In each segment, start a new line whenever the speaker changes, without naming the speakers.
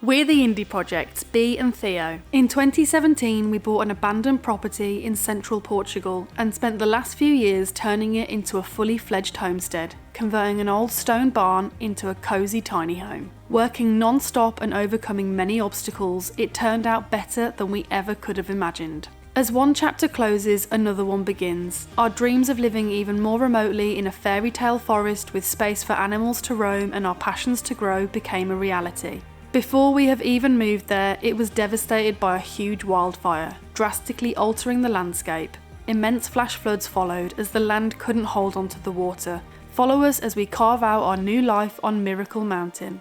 We're the indie projects, Bee and Theo. In 2017, we bought an abandoned property in Central Portugal and spent the last few years turning it into a fully fledged homestead, converting an old stone barn into a cosy tiny home. Working non-stop and overcoming many obstacles, it turned out better than we ever could have imagined. As one chapter closes, another one begins. Our dreams of living even more remotely in a fairy tale forest with space for animals to roam and our passions to grow became a reality. Before we have even moved there, it was devastated by a huge wildfire, drastically altering the landscape. Immense flash floods followed as the land couldn't hold onto the water. Follow us as we carve out our new life on Miracle Mountain.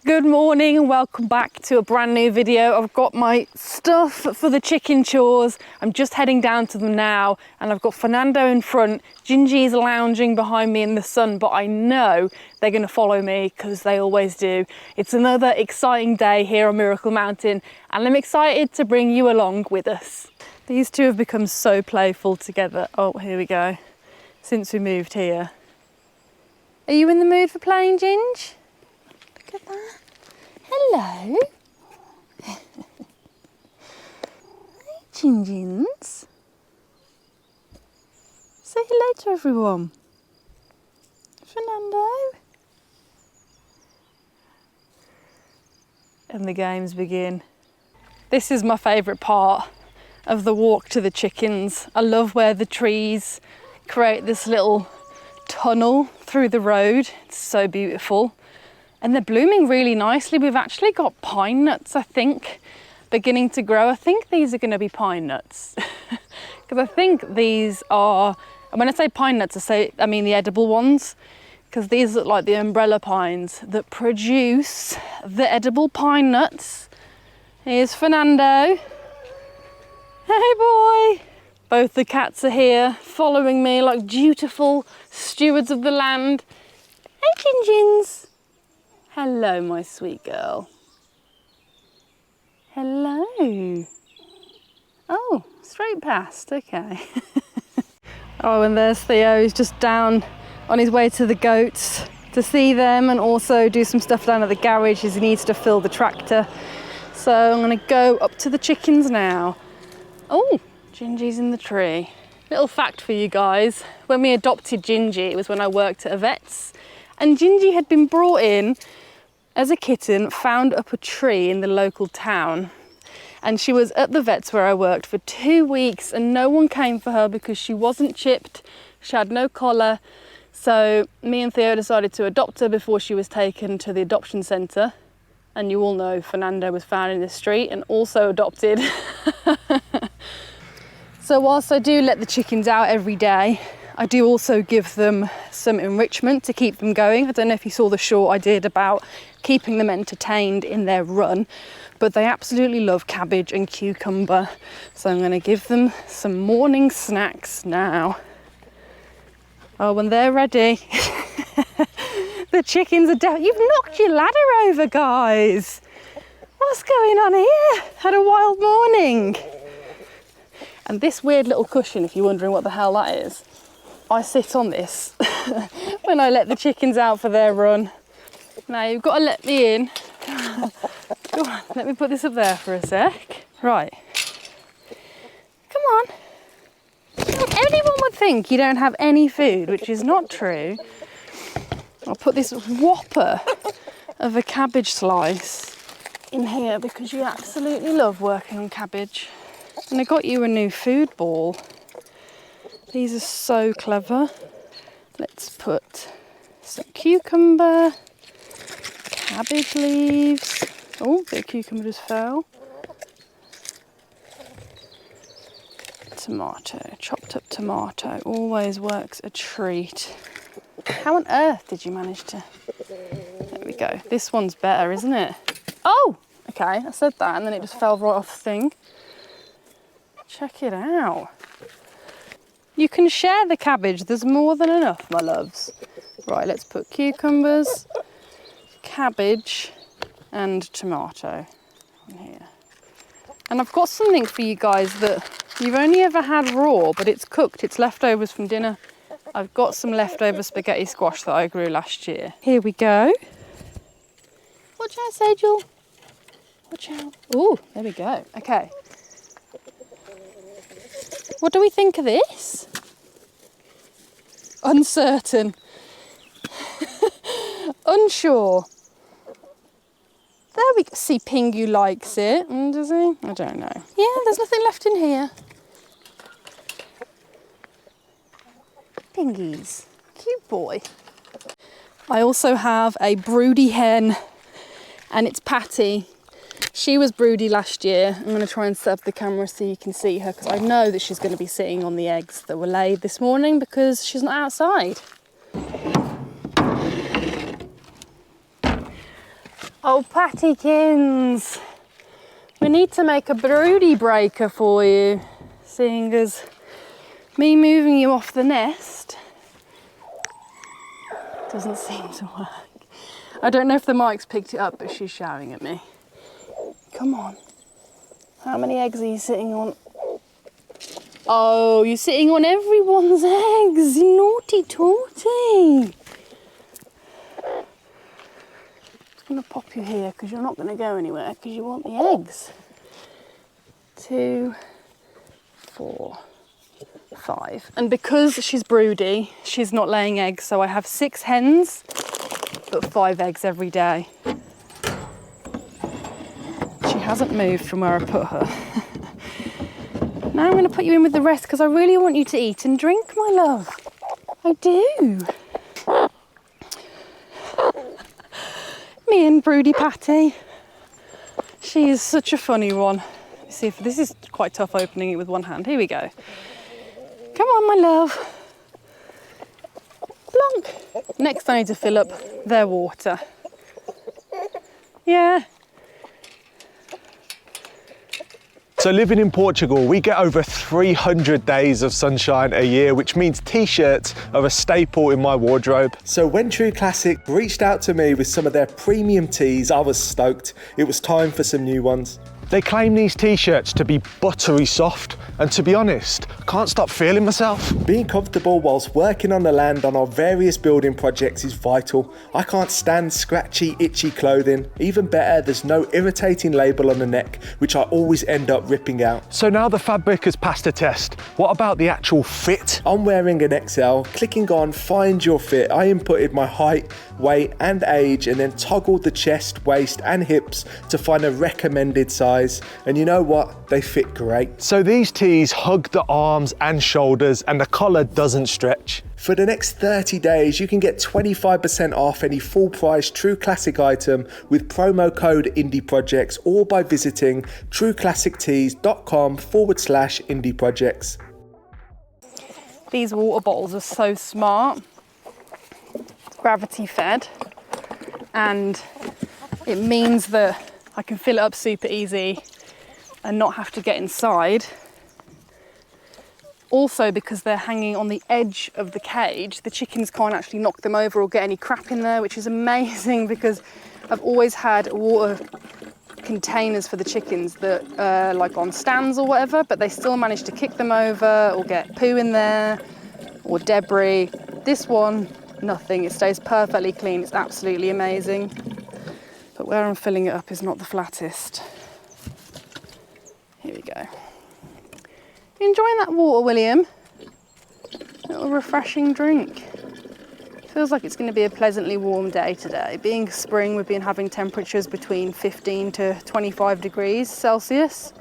Good morning and welcome back to a brand new video. I've got my stuff for the chicken chores. I'm just heading down to them now and I've got Furrnando in front. Ginjey's lounging behind me in the sun, but I know they're going to follow me because they always do. It's another exciting day here on Miracle Mountain and I'm excited to bring you along with us. These two have become so playful together. Oh, here we go. Since we moved here. Are you in the mood for playing, Ginj? Look at that. Hello. Hey, Ginjins. Say hello to everyone. Furrnando. And the games begin. This is my favourite part of the walk to the chickens. I love where the trees create this little tunnel through the road. It's so beautiful. And they're blooming really nicely. We've actually got pine nuts, I think, beginning to grow. I think these are going to be pine nuts. Because I think these are, when I say pine nuts, I mean the edible ones. Because these look like the umbrella pines that produce the edible pine nuts. Here's Furrnando. Hey boy. Both the cats are here, following me like dutiful stewards of the land. Hey Ginjins. Hello, my sweet girl. Hello. Oh, straight past, okay. Oh, and there's Theo. He's just down on his way to the goats to see them and also do some stuff down at the garage as he needs to fill the tractor. So I'm gonna go up to the chickens now. Oh, Ginjey's in the tree. Little fact for you guys, when we adopted Ginjey, it was when I worked at a vet's, and Ginjey had been brought in as a kitten, found up a tree in the local town. And she was at the vet's where I worked for 2 weeks and no one came for her because she wasn't chipped, she had no collar. So me and Theo decided to adopt her before she was taken to the adoption centre. And you all know Furrnando was found in the street and also adopted. So whilst I do let the chickens out every day, I do also give them some enrichment to keep them going. I don't know if you saw the short I did about keeping them entertained in their run, but they absolutely love cabbage and cucumber. So I'm going to give them some morning snacks now. Oh, when they're ready. The chickens are You've knocked your ladder over, guys. What's going on here? Had a wild morning. And this weird little cushion, if you're wondering what the hell that is, I sit on this when I let the chickens out for their run. Now you've got to let me in. Go on, let me put this up there for a sec. Right. Come on. Anyone would think you don't have any food, which is not true. I'll put this whopper of a cabbage slice in here because you absolutely love working on cabbage. And I got you a new food ball. These are so clever. Let's put some cucumber, cabbage leaves. Oh, the cucumber just fell. Tomato, chopped up tomato, always works a treat. How on earth did you manage to? There we go. This one's better, isn't it? Oh, okay, I said that and then it just fell right off the thing. Check it out. You can share the cabbage, there's more than enough, my loves. Right, let's put cucumbers, cabbage and tomato on here. And I've got something for you guys that you've only ever had raw, but it's cooked, it's leftovers from dinner. I've got some leftover spaghetti squash that I grew last year. Here we go. Watch out, Sajal. Watch out. Oh, there we go. Okay. What do we think of this? Uncertain. Unsure. There we go. See, Pingu likes it, does he? I don't know. Yeah, there's nothing left in here. Pingies. Cute boy. I also have a broody hen, and it's Patty. She was broody last year. I'm going to try and set up the camera so you can see her, because I know that she's going to be sitting on the eggs that were laid this morning because she's not outside. Oh, Pattykins, we need to make a broody breaker for you, seeing as me moving you off the nest doesn't seem to work. I don't know if the mic's picked it up, but she's shouting at me. Come on. How many eggs are you sitting on? Oh, you're sitting on everyone's eggs, you naughty torty. I'm going to pop you here because you're not going to go anywhere because you want the eggs. 2, 4, 5. And because she's broody, she's not laying eggs, so I have 6 hens, but 5 eggs every day. She hasn't moved from where I put her. Now I'm going to put you in with the rest because I really want you to eat and drink, my love. I do. Me and broody Patty. She is such a funny one. Let's see if this is quite tough opening it with one hand. Here we go. Come on, my love. Plonk. Next I need to fill up their water. Yeah.
So living in Portugal, we get over 300 days of sunshine a year, which means t-shirts are a staple in my wardrobe. So when True Classic reached out to me with some of their premium tees, I was stoked. It was time for some new ones. They claim these t-shirts to be buttery soft, and to be honest, I can't stop feeling myself. Being comfortable whilst working on the land on our various building projects is vital. I can't stand scratchy, itchy clothing. Even better, there's no irritating label on the neck, which I always end up ripping out. So now the fabric has passed a test. What about the actual fit? I'm wearing an XL. Clicking on Find Your Fit, I inputted my height, weight and age, and then toggled the chest, waist and hips to find a recommended size. And you know what? They fit great. So these tees hug the arms and shoulders, and the collar doesn't stretch. For the next 30 days, you can get 25% off any full price True Classic item with promo code indieprojects, or by visiting trueclassictees.com/indieprojects.
These water bottles are so smart. It's gravity fed, and it means that I can fill it up super easy and not have to get inside. Also, because they're hanging on the edge of the cage, the chickens can't actually knock them over or get any crap in there, which is amazing because I've always had water containers for the chickens that are like on stands or whatever, but they still manage to kick them over or get poo in there or debris. This one, nothing. It stays perfectly clean. It's absolutely amazing. But where I'm filling it up is not the flattest. Here we go. You enjoying that water, William? A little refreshing drink. Feels like it's going to be a pleasantly warm day today. Being spring, we've been having temperatures between 15 to 25 degrees Celsius.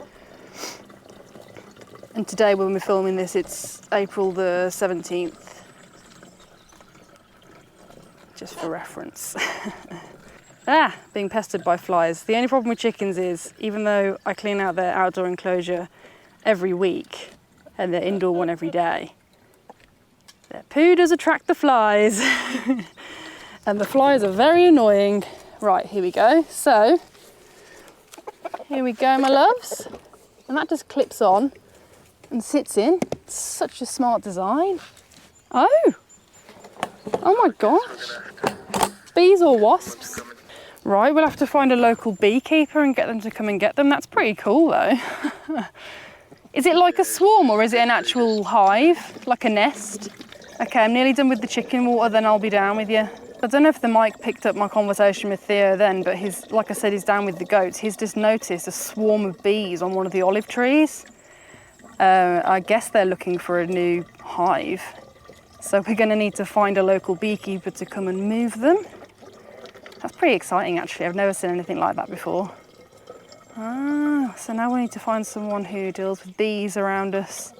And today when we're filming this, it's April the 17th. Just for reference. Being pestered by flies. The only problem with chickens is, even though I clean out their outdoor enclosure every week and their indoor one every day, their poo does attract the flies. And the flies are very annoying. Right, here we go. So, here we go, my loves. And that just clips on and sits in. It's such a smart design. Oh my gosh. Bees or wasps? Right, we'll have to find a local beekeeper and get them to come and get them. That's pretty cool though. Is it like a swarm or is it an actual hive? Like a nest? Okay, I'm nearly done with the chicken water, then I'll be down with you. I don't know if the mic picked up my conversation with Theo then, but like I said, he's down with the goats. He's just noticed a swarm of bees on one of the olive trees. I guess they're looking for a new hive. So we're going to need to find a local beekeeper to come and move them. That's pretty exciting, actually. I've never seen anything like that before. So now we need to find someone who deals with bees around us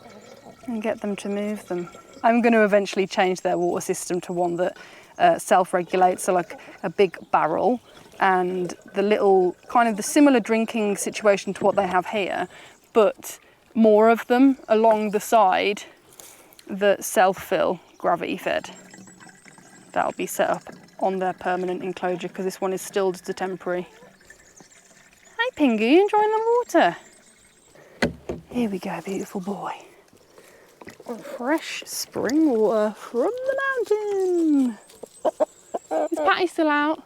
and get them to move them. I'm going to eventually change their water system to one that self-regulates, so like a big barrel, and the little, kind of the similar drinking situation to what they have here, but more of them along the side that self-fill, gravity fed. That'll be set up on their permanent enclosure because this one is still just a temporary. Hi Pingu, you enjoying the water? Here we go, beautiful boy. Fresh spring water from the mountain. Is Patty still out?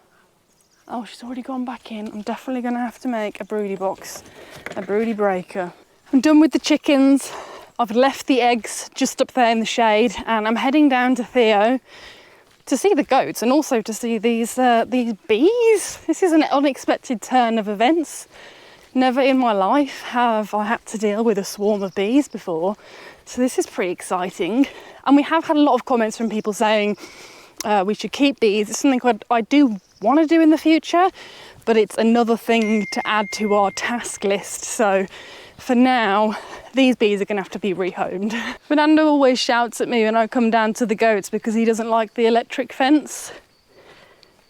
Oh, she's already gone back in. I'm definitely going to have to make a broody box, a broody breaker. I'm done with the chickens. I've left the eggs just up there in the shade, and I'm heading down to Theo to see the goats and also to see these bees. This is an unexpected turn of events. Never in my life have I had to deal with a swarm of bees before, so this is pretty exciting. And we have had a lot of comments from people saying we should keep bees. It's something I do want to do in the future, but it's another thing to add to our task list. So for now, these bees are going to have to be rehomed. Furrnando always shouts at me when I come down to the goats because he doesn't like the electric fence.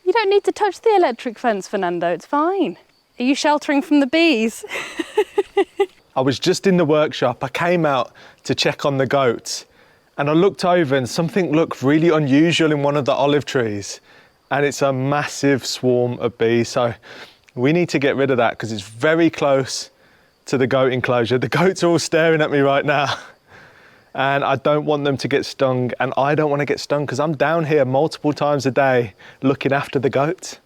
You don't need to touch the electric fence, Furrnando, it's fine. Are you sheltering from the bees?
I was just in the workshop. I came out to check on the goats and I looked over and something looked really unusual in one of the olive trees, and it's a massive swarm of bees. So we need to get rid of that because it's very close to the goat enclosure. The goats are all staring at me right now and I don't want them to get stung, and I don't want to get stung because I'm down here multiple times a day looking after the goats.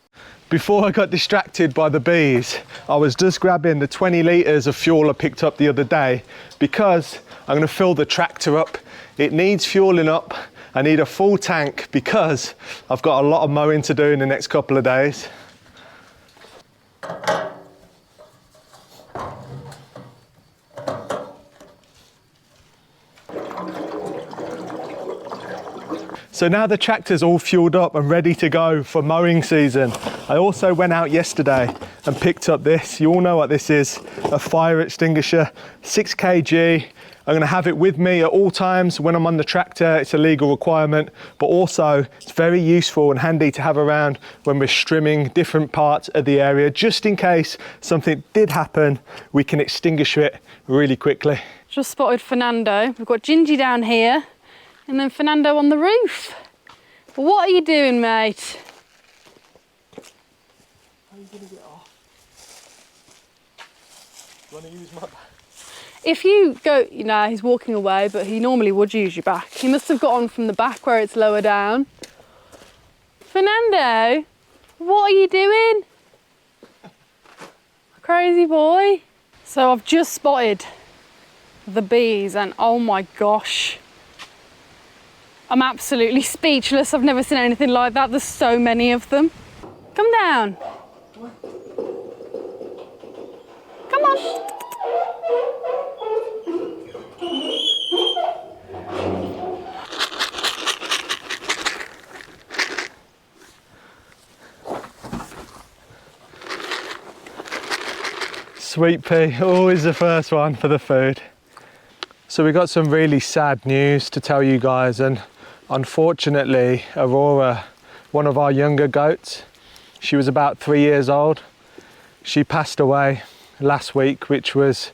Before I got distracted by the bees, I was just grabbing the 20 litres of fuel I picked up the other day because I'm going to fill the tractor up. It needs fueling up. I need a full tank because I've got a lot of mowing to do in the next couple of days. So now the tractor's all fueled up and ready to go for mowing season. I also went out yesterday and picked up this. You all know what this is, a fire extinguisher, 6 kg. I'm gonna have it with me at all times when I'm on the tractor. It's a legal requirement, but also it's very useful and handy to have around when we're trimming different parts of the area. Just in case something did happen, we can extinguish it really quickly.
Just spotted Furrnando. We've got Ginjey down here and then Furrnando on the roof. What are you doing, mate?
How are you gonna get off? Do you want to use my back?
If you go, he's walking away, but he normally would use your back. He must have got on from the back where it's lower down. Furrnando, what are you doing? Crazy boy. So I've just spotted the bees and oh my gosh. I'm absolutely speechless. I've never seen anything like that. There's so many of them. Come down. Come on.
Sweet pea, always the first one for the food. So we got some really sad news to tell you guys, and unfortunately Aurora, one of our younger goats, she was about 3 years old. She passed away last week, which was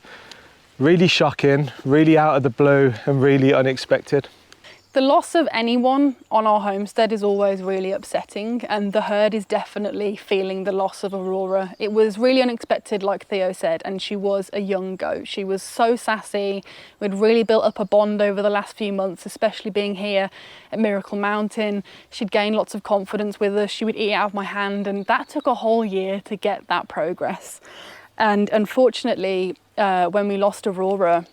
really shocking, really out of the blue and really unexpected.
The loss of anyone on our homestead is always really upsetting, and the herd is definitely feeling the loss of Aurora. It was really unexpected, like Theo said, and she was a young goat. She was so sassy. We'd really built up a bond over the last few months, especially being here at Miracle Mountain. She'd gained lots of confidence with us. She would eat out of my hand, and that took a whole year to get that progress. And unfortunately, when we lost Aurora,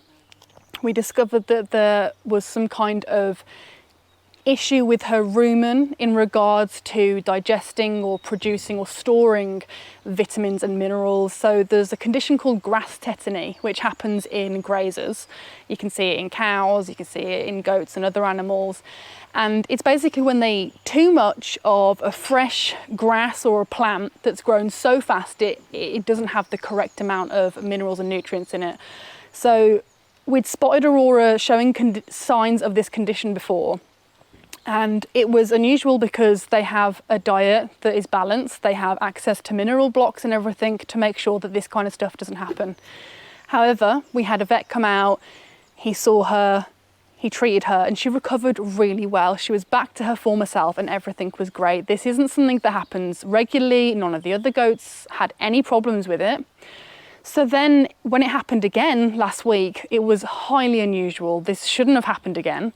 we discovered that there was some kind of issue with her rumen in regards to digesting or producing or storing vitamins and minerals. So there's a condition called grass tetany, which happens in grazers. You can see it in cows, you can see it in goats and other animals. And it's basically when they eat too much of a fresh grass or a plant that's grown so fast it doesn't have the correct amount of minerals and nutrients in it. So we'd spotted Aurora showing signs of this condition before. And it was unusual because they have a diet that is balanced. They have access to mineral blocks and everything to make sure that this kind of stuff doesn't happen. However, we had a vet come out, he saw her, he treated her, and she recovered really well. She was back to her former self and everything was great. This isn't something that happens regularly. None of the other goats had any problems with it. So then when it happened again last week, it was highly unusual. This shouldn't have happened again.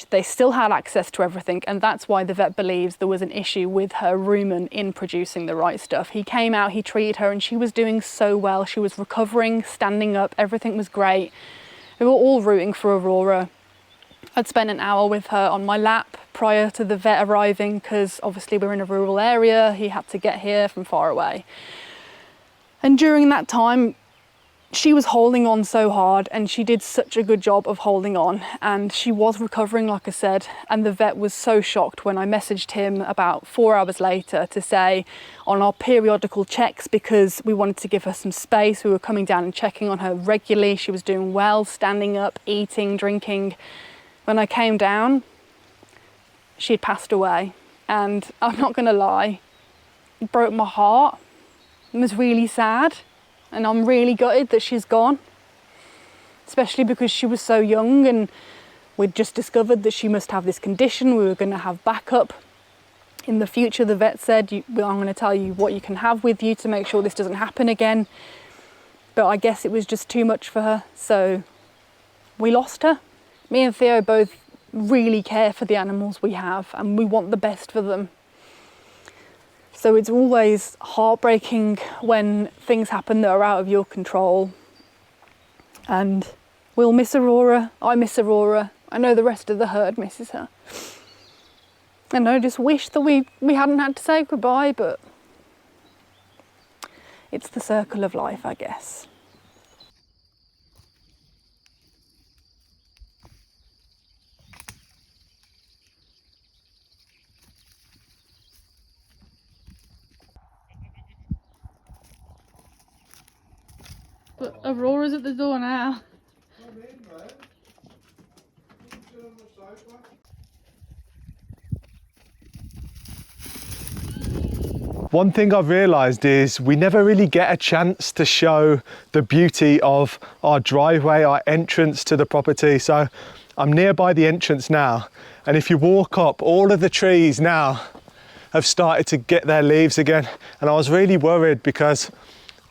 They still had access to everything, and that's why the vet believes there was an issue with her rumen in producing the right stuff. He came out, he treated her, and she was doing so well. She was recovering, standing up, everything was great. We were all rooting for Aurora. I'd spent an hour with her on my lap prior to the vet arriving because obviously we're in a rural area. He had to get here from far away. And during that time, she was holding on so hard and she did such a good job of holding on, and she was recovering, like I said, and the vet was so shocked when I messaged him about 4 hours later to say on our periodical checks, because we wanted to give her some space, we were coming down and checking on her regularly. She was doing well, standing up, eating, drinking. When I came down, she had passed away, and I'm not gonna lie, it broke my heart. It was really sad. And I'm really gutted that she's gone, especially because she was so young and we'd just discovered that she must have this condition. We were going to have backup in the future. The vet said, I'm going to tell you what you can have with you to make sure this doesn't happen again. But I guess it was just too much for her. So we lost her. Me and Theo both really care for the animals we have and we want the best for them. So it's always heartbreaking when things happen that are out of your control. And we'll miss Aurora. I miss Aurora. I know the rest of the herd misses her. And I just wish that we hadn't had to say goodbye, but it's the circle of life, I guess. But Aurora's at the door now.
One thing I've realised is we never really get a chance to show the beauty of our driveway, our entrance to the property. So I'm nearby the entrance now, and if you walk up, all of the trees now have started to get their leaves again. And I was really worried because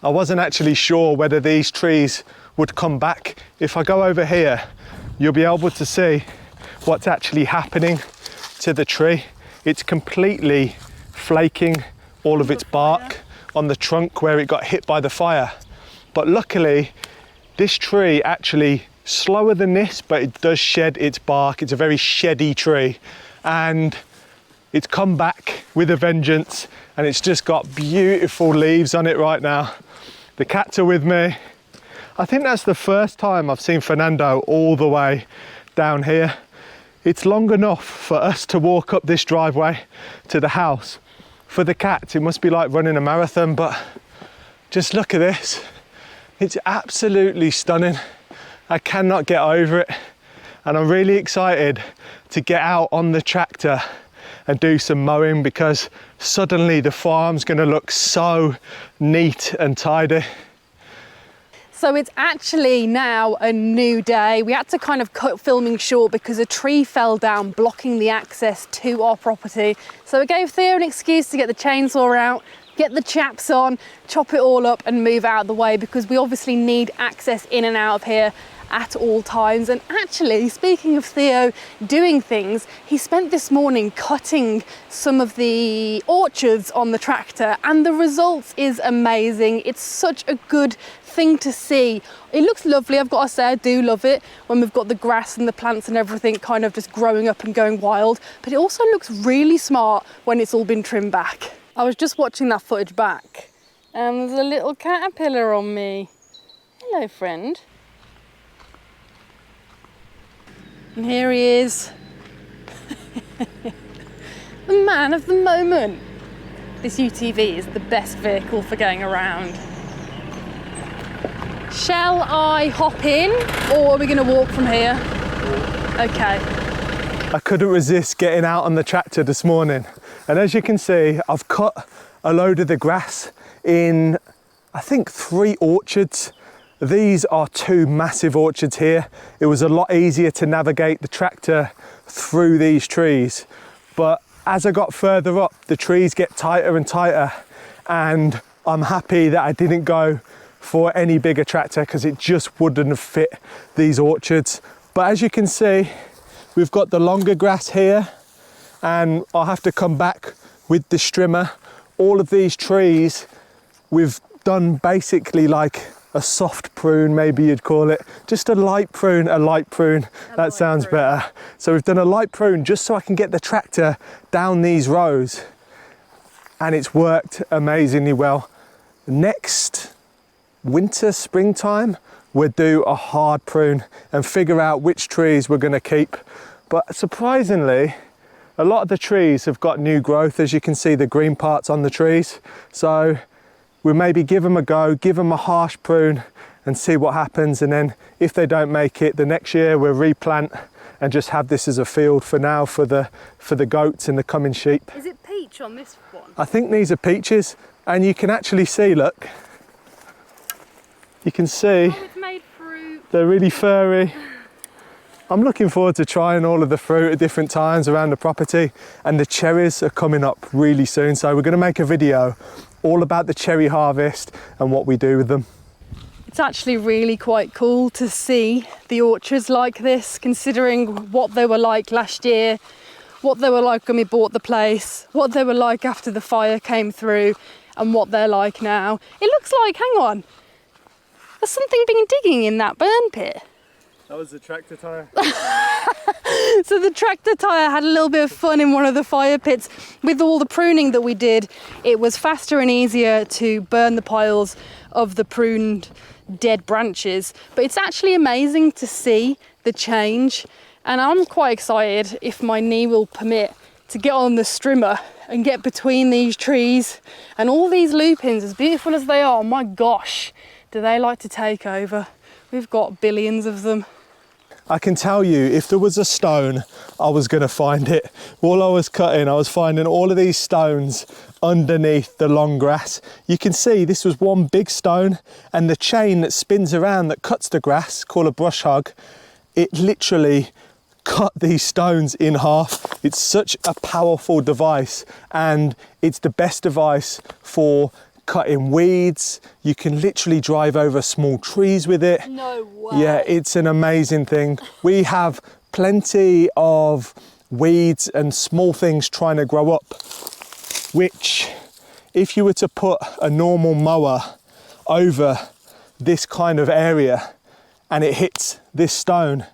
I wasn't actually sure whether these trees would come back. If I go over here, you'll be able to see what's actually happening to the tree. It's completely flaking all of its bark on the trunk where it got hit by the fire. But luckily, this tree actually, slower than this, but it does shed its bark. It's a very sheddy tree, and it's come back with a vengeance, and it's just got beautiful leaves on it right now. The cats are with me. I think that's the first time I've seen Furrnando all the way down here. It's long enough for us to walk up this driveway to the house. For the cats, it must be like running a marathon, but just look at this. It's absolutely stunning. I cannot get over it. And I'm really excited to get out on the tractor and do some mowing, because suddenly the farm's going to look so neat and tidy.
So it's actually now a new day. We had to kind of cut filming short because a tree fell down blocking the access to our property. So it gave Theo an excuse to get the chainsaw out, get the chaps on, chop it all up and move out of the way, because we obviously need access in and out of here at all times. And actually, speaking of Theo doing things, he spent this morning cutting some of the orchards on the tractor, and the results is amazing. It's such a good thing to see. It looks lovely, I've got to say. I do love it when we've got the grass and the plants and everything kind of just growing up and going wild, but it also looks really smart when it's all been trimmed back. I was just watching that footage back and there's a little caterpillar on me. Hello, friend. And here he is, the man of the moment. This UTV is the best vehicle for getting around. Shall I hop in, or are we going to walk from here? Okay.
I couldn't resist getting out on the tractor this morning. And as you can see, I've cut a load of the grass in, I think, 3 orchards. These are 2 massive orchards here. It was a lot easier to navigate the tractor through these trees. But as I got further up, the trees get tighter and tighter. And I'm happy that I didn't go for any bigger tractor because it just wouldn't have fit these orchards. But as you can see, we've got the longer grass here, and I'll have to come back with the strimmer. All of these trees, we've done basically like a soft prune, maybe you'd call it. Just a light prune, that sounds better. So we've done a light prune just so I can get the tractor down these rows, and it's worked amazingly well. Next winter, springtime, we'll do a hard prune and figure out which trees we're going to keep. But surprisingly, a lot of the trees have got new growth, as you can see the green parts on the trees. So we'll maybe give them a go, give them a harsh prune and see what happens. And then if they don't make it, the next year we'll replant and just have this as a field for now for the goats and the coming sheep.
Is it peach on this one?
I think these are peaches, and you can actually see, look, you can see,
oh, it's made fruit.
They're really furry. I'm looking forward to trying all of the fruit at different times around the property, and the cherries are coming up really soon. So we're going to make a video all about the cherry harvest and what we do with them.
It's actually really quite cool to see the orchards like this, considering what they were like last year, what they were like when we bought the place, what they were like after the fire came through, and what they're like now. It looks like, hang on, there's something been digging in that burn pit.
That was the tractor tyre.
So the tractor tyre had a little bit of fun in one of the fire pits. With all the pruning that we did, it was faster and easier to burn the piles of the pruned dead branches. But it's actually amazing to see the change, and I'm quite excited, if my knee will permit, to get on the strimmer and get between these trees and all these lupins, as beautiful as they are. My gosh, do they like to take over. We've got billions of them.
I can tell you, if there was a stone, I was going to find it. While I was cutting, I was finding all of these stones underneath the long grass. You can see this was one big stone, and the chain that spins around that cuts the grass, called a brush hog, it literally cut these stones in half. It's such a powerful device, and it's the best device for cutting weeds. You can literally drive over small trees with it.
No way.
Yeah, it's an amazing thing. We have plenty of weeds and small things trying to grow up, which if you were to put a normal mower over this kind of area and it hits this stone,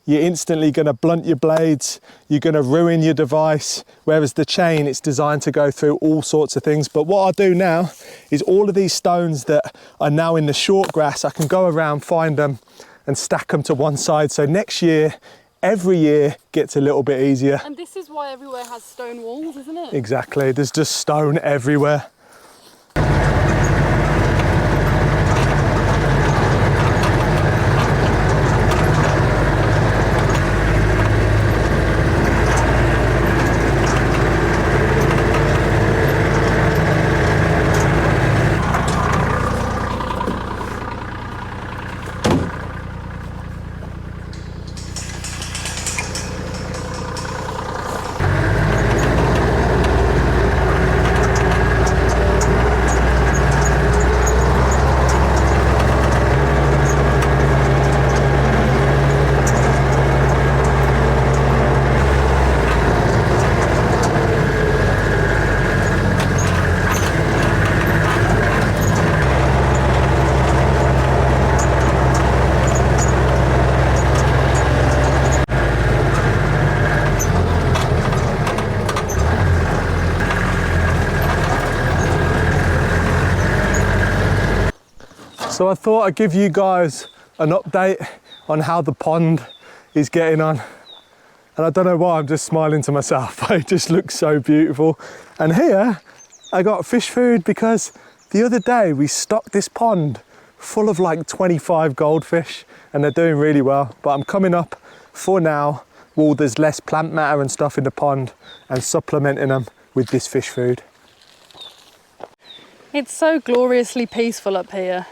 you're instantly going to blunt your blades, you're going to ruin your device, whereas the chain, it's designed to go through all sorts of things. But what I'll do now is all of these stones that are now in the short grass, I can go around, find them and stack them to one side. So next year, every year gets a little bit easier.
And this is why everywhere has stone walls, isn't it?
Exactly, there's just stone everywhere. So I thought I'd give you guys an update on how the pond is getting on. And I don't know why, I'm just smiling to myself, but it just looks so beautiful. And here I got fish food because the other day we stocked this pond full of like 25 goldfish and they're doing really well. But I'm coming up for now while there's less plant matter and stuff in the pond and supplementing them with this fish food.
It's so gloriously peaceful up here.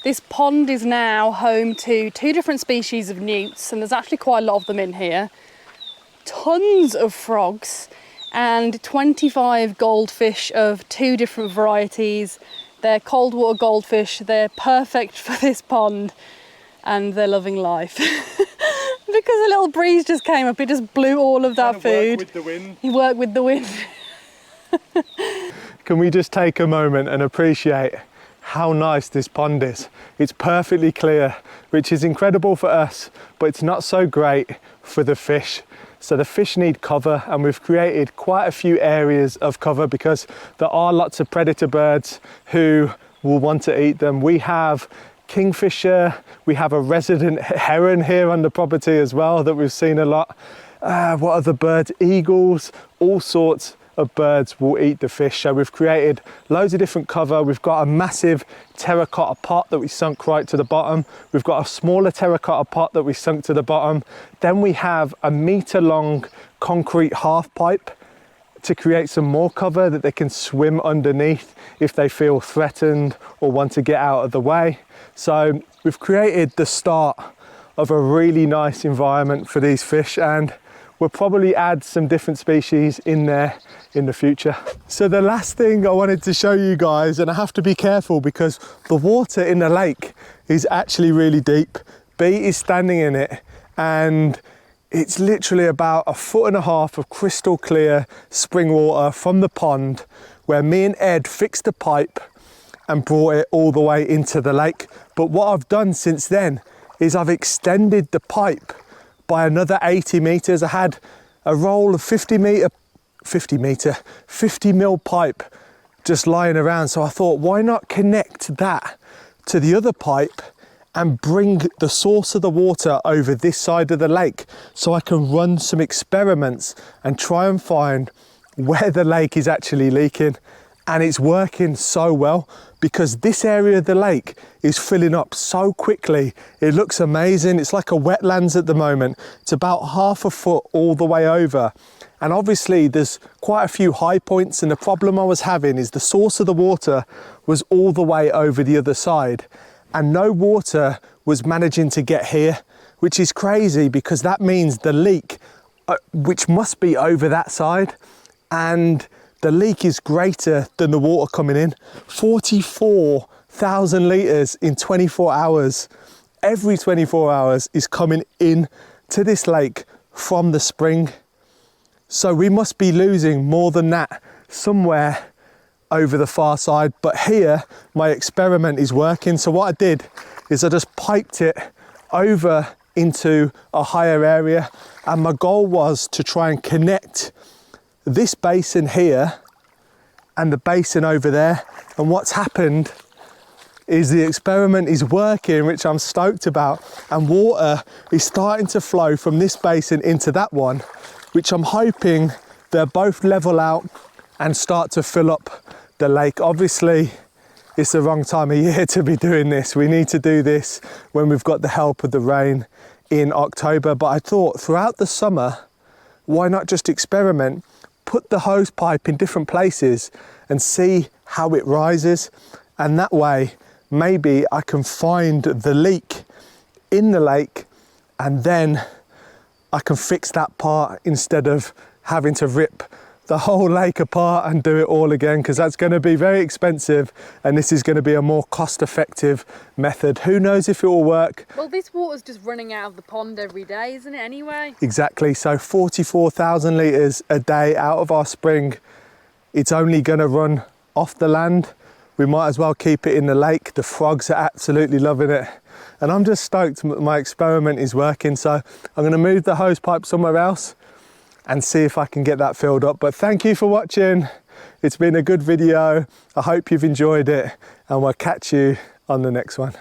This pond is now home to 2 different species of newts, and there's actually quite a lot of them in here. Tons of frogs and 25 goldfish of 2 different varieties. They're cold water goldfish, they're perfect for this pond and they're loving life. Because a little breeze just came up, it just blew all of that food.
Work with the wind.
You work with the wind.
Can we just take a moment and appreciate how nice this pond is? It's perfectly clear, which is incredible for us, but it's not so great for the fish. So the fish need cover, and we've created quite a few areas of cover because there are lots of predator birds who will want to eat them. We have kingfisher, we have a resident heron here on the property as well that we've seen a lot. What other birds? Eagles, all sorts of birds will eat the fish. So we've created loads of different cover. We've got a massive terracotta pot that we sunk right to the bottom. We've got a smaller terracotta pot that we sunk to the bottom. Then we have a meter long concrete half pipe to create some more cover that they can swim underneath if they feel threatened or want to get out of the way. So we've created the start of a really nice environment for these fish, and we'll probably add some different species in there in the future. So the last thing I wanted to show you guys, and I have to be careful because the water in the lake is actually really deep. Bee is standing in it and it's literally about 1.5 foot of crystal clear spring water from the pond where me and Ed fixed the pipe and brought it all the way into the lake. But what I've done since then is I've extended the pipe by another 80 meters. I had a roll of 50 mil pipe just lying around. So I thought, why not connect that to the other pipe and bring the source of the water over this side of the lake so I can run some experiments and try and find where the lake is actually leaking. And it's working so well because this area of the lake is filling up so quickly. It looks amazing. It's like a wetlands at the moment. It's about 1/2 foot all the way over. And obviously there's quite a few high points, and the problem I was having is the source of the water was all the way over the other side and no water was managing to get here, which is crazy because that means the leak, which must be over that side, and the leak is greater than the water coming in. 44,000 litres in 24 hours. Every 24 hours is coming in to this lake from the spring. So we must be losing more than that somewhere over the far side. But here, my experiment is working. So what I did is I just piped it over into a higher area. And my goal was to try and connect this basin here and the basin over there. And what's happened is the experiment is working, which I'm stoked about, and water is starting to flow from this basin into that one, which I'm hoping they'll both level out and start to fill up the lake. Obviously it's the wrong time of year to be doing this. We need to do this when we've got the help of the rain in October. But I thought throughout the summer, why not just experiment, put the hose pipe in different places and see how it rises. And that way, maybe I can find the leak in the lake and then I can fix that part instead of having to rip the whole lake apart and do it all again, because that's going to be very expensive and this is going to be a more cost-effective method. Who knows if it will work?
Well, this water's just running out of the pond every day, isn't it, anyway?
Exactly. So 44,000 litres a day out of our spring. It's only going to run off the land. We might as well keep it in the lake. The frogs are absolutely loving it. And I'm just stoked my experiment is working. So I'm going to move the hose pipe somewhere else and see if I can get that filled up. But thank you for watching. It's been a good video. I hope you've enjoyed it and we'll catch you on the next one.